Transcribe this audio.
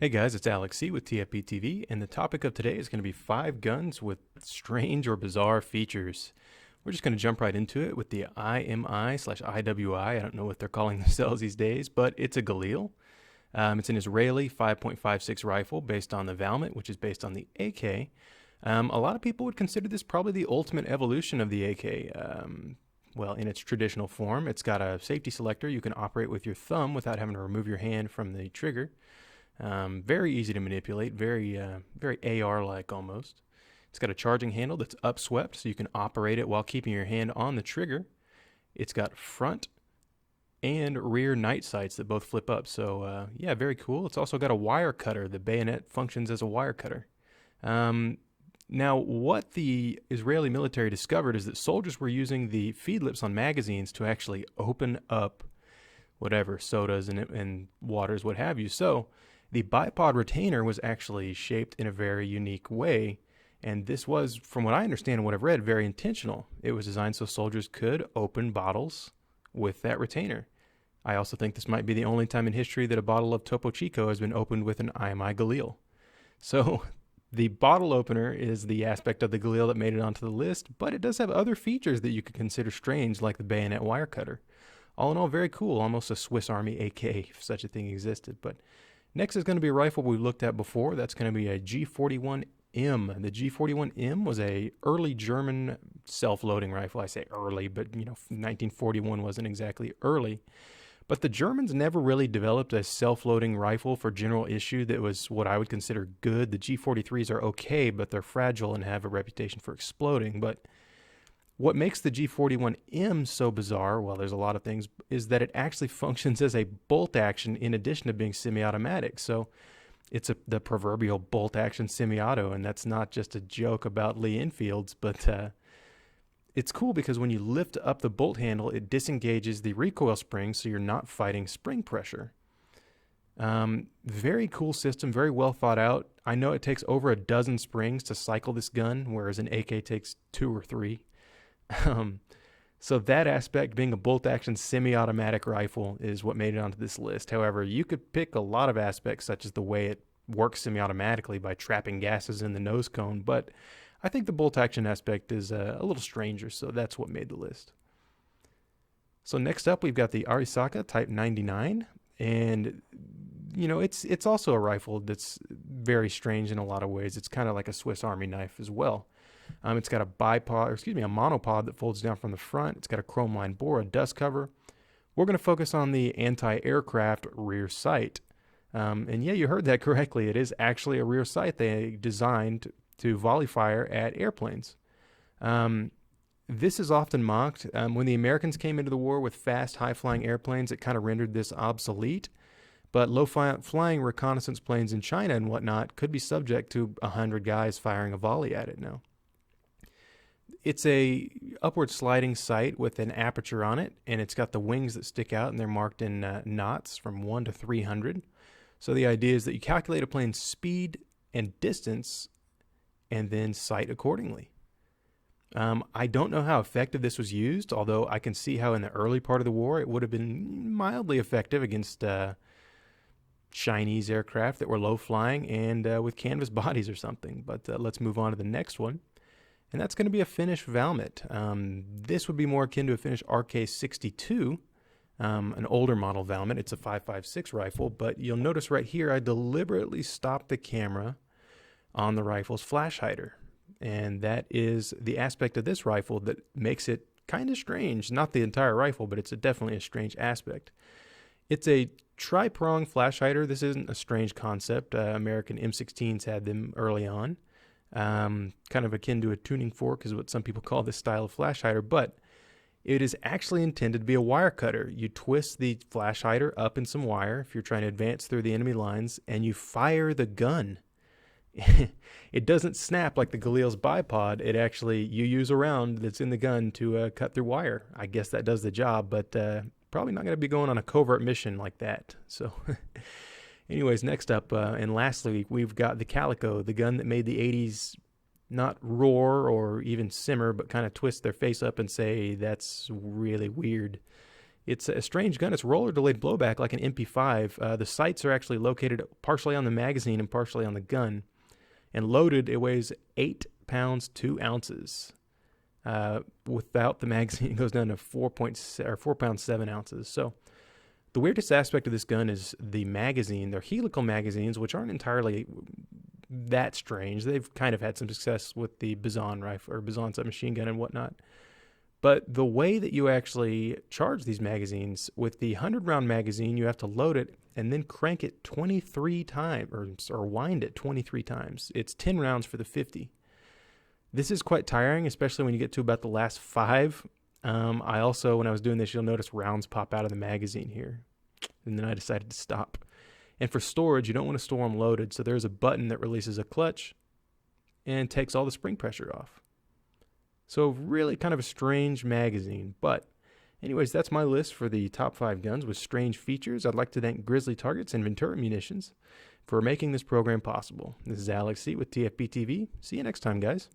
Hey guys, it's Alex C with TFBTV, and the topic of today is going to be 5 guns with strange or bizarre features. We're just going to jump right into it with the IMI/IWI. I don't know what they're calling themselves these days, but it's a Galil. It's an Israeli 5.56 rifle based on the Valmet, which is based on the AK. A lot of people would consider this probably the ultimate evolution of the AK. Well, in its traditional form, it's got a safety selector. You can operate with your thumb without having to remove your hand from the trigger. Very easy to manipulate, very AR-like almost. It's got a charging handle that's upswept, so you can operate it while keeping your hand on the trigger. It's got front and rear night sights that both flip up, so yeah, very cool. It's also got a wire cutter. The bayonet functions as a wire cutter. Now, what the Israeli military discovered is that soldiers were using the feed lips on magazines to actually open up whatever, sodas and waters, what have you. So the bipod retainer was actually shaped in a very unique way, and this was, from what I understand and what I've read, very intentional. It was designed so soldiers could open bottles with that retainer. I also think this might be the only time in history that a bottle of Topo Chico has been opened with an IMI Galil. So the bottle opener is the aspect of the Galil that made it onto the list, but it does have other features that you could consider strange, like the bayonet wire cutter. All in all, very cool, almost a Swiss Army AK, if such a thing existed. But next is going to be a rifle we've looked at before. That's going to be a G41M. The G41M was a early German self-loading rifle. I say early, but 1941 wasn't exactly early. But the Germans never really developed a self-loading rifle for general issue that was what I would consider good. The G43s are okay, but they're fragile and have a reputation for exploding. But what makes the G41M so bizarre, well, there's a lot of things, is that it actually functions as a bolt action in addition to being semi-automatic. So it's the proverbial bolt action semi-auto, and that's not just a joke about Lee Enfields, but it's cool because when you lift up the bolt handle, it disengages the recoil spring, so you're not fighting spring pressure. Very cool system, very well thought out. I know it takes over a dozen springs to cycle this gun, whereas an AK takes 2 or 3. So that aspect, being a bolt-action semi-automatic rifle, is what made it onto this list. However, you could pick a lot of aspects, such as the way it works semi-automatically by trapping gases in the nose cone, but I think the bolt-action aspect is a little stranger, so that's what made the list. So next up, we've got the Arisaka Type 99, and it's also a rifle that's very strange in a lot of ways. It's kind of like a Swiss Army knife as well. It's got a monopod that folds down from the front. It's got a chrome line bore, a dust cover. We're going to focus on the anti-aircraft rear sight. And yeah, you heard that correctly. It is actually a rear sight they designed to volley fire at airplanes. This is often mocked. When the Americans came into the war with fast, high-flying airplanes, it kind of rendered this obsolete. But low-flying reconnaissance planes in China and whatnot could be subject to 100 guys firing a volley at it now. It's a upward sliding sight with an aperture on it, and it's got the wings that stick out, and they're marked in knots from 1 to 300. So the idea is that you calculate a plane's speed and distance and then sight accordingly. I don't know how effective this was used, although I can see how in the early part of the war it would have been mildly effective against Chinese aircraft that were low flying and with canvas bodies or something. But let's move on to the next one. And that's going to be a Finnish Valmet. This would be more akin to a Finnish RK62, an older model Valmet. It's a 5.56 rifle, but you'll notice right here I deliberately stopped the camera on the rifle's flash hider. And that is the aspect of this rifle that makes it kind of strange. Not the entire rifle, but it's definitely a strange aspect. It's a tri-prong flash hider. This isn't a strange concept. American M16s had them early on. Kind of akin to a tuning fork is what some people call this style of flash hider, but it is actually intended to be a wire cutter. You twist the flash hider up in some wire if you're trying to advance through the enemy lines, and you fire the gun. It doesn't snap like the Galil's bipod. It actually, you use a round that's in the gun to cut through wire. I guess that does the job, but probably not going to be going on a covert mission like that. So anyways, next up, and lastly, we've got the Calico, the gun that made the 80s not roar or even simmer, but kind of twist their face up and say, that's really weird. It's a strange gun. It's roller delayed blowback like an MP5. The sights are actually located partially on the magazine and partially on the gun. And loaded, it weighs 8 pounds 2 ounces. Without the magazine, it goes down to 4 pounds 7 ounces. So the weirdest aspect of this gun is the magazine. They're helical magazines, which aren't entirely that strange. They've kind of had some success with the Bizon rifle or Bizon submachine gun and whatnot. But the way that you actually charge these magazines, with the 100-round magazine, you have to load it and then crank it 23 times, or wind it 23 times. It's 10 rounds for the 50. This is quite tiring, especially when you get to about the last 5. I also, when I was doing this, you'll notice rounds pop out of the magazine here. And then I decided to stop. And for storage, you don't want to store them loaded, so there's a button that releases a clutch and takes all the spring pressure off. So really kind of a strange magazine. But anyways, that's my list for the top 5 guns with strange features. I'd like to thank Grizzly Targets and Ventura Munitions for making this program possible. This is Alex C. with TFBTV. See you next time, guys.